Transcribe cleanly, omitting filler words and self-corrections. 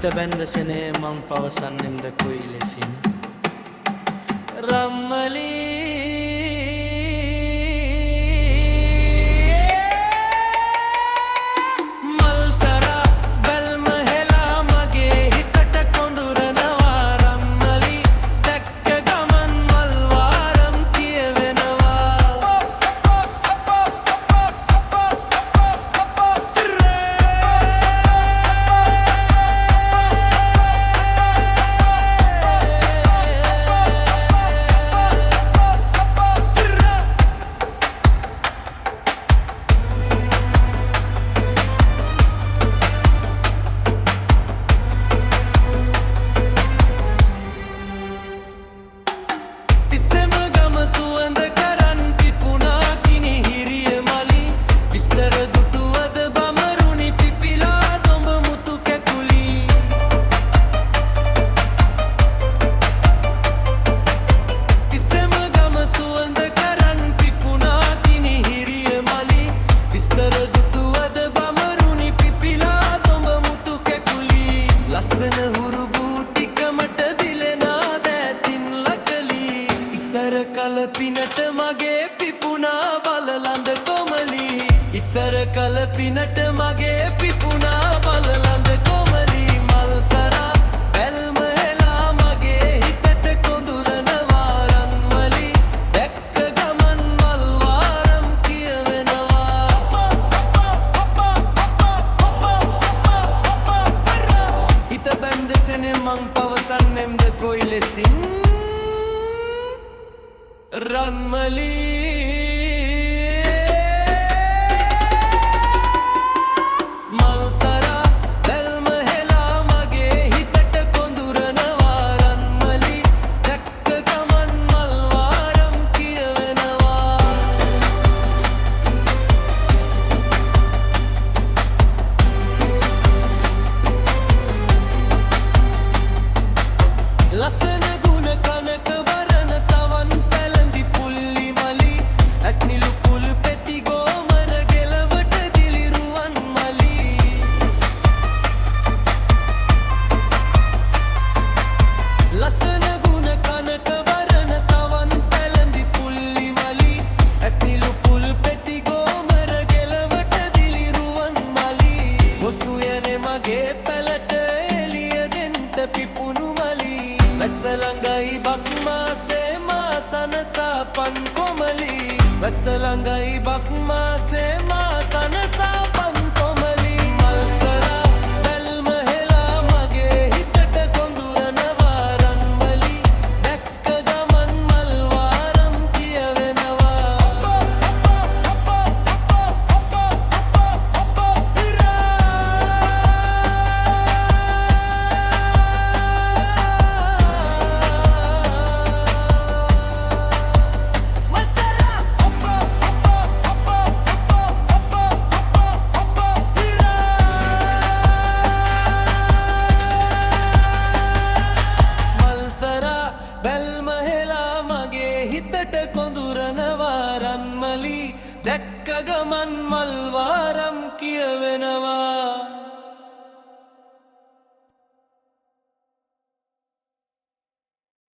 හිත බැන්ද සෙනේ මං පවසන්නෙම්ද කොයි ලෙසින් රම්මලී කල පිනට මගේ පිපුණා බලලඳ කොමලි ඉස්සර කල පිනට මගේ පිපුණා බලලඳ කොමලි මල් සරා බැල්ම හෙලා මගේ හිතට කොඳුරනවා රන්මලි දැක්ක ගමන් මල් වාරම් කියවෙනවා හිත බැන්දසෙනේ මං පවසන්නෙම්ද කොයි ලෙසින් රන්මලී මල් සරා බැල්ම හෙලා මගේ හිතට කොඳුරනවා රන්මලි දැක්ක ගමන් මල් වාරම් කියවෙනවා ලස්සන ගුණ කනක වරණ සවන් වැස්සලඟයි බක්මාසේ මා සනසා පන් කොමලි වැස්සලඟයි බක්මාසේ මා සනසා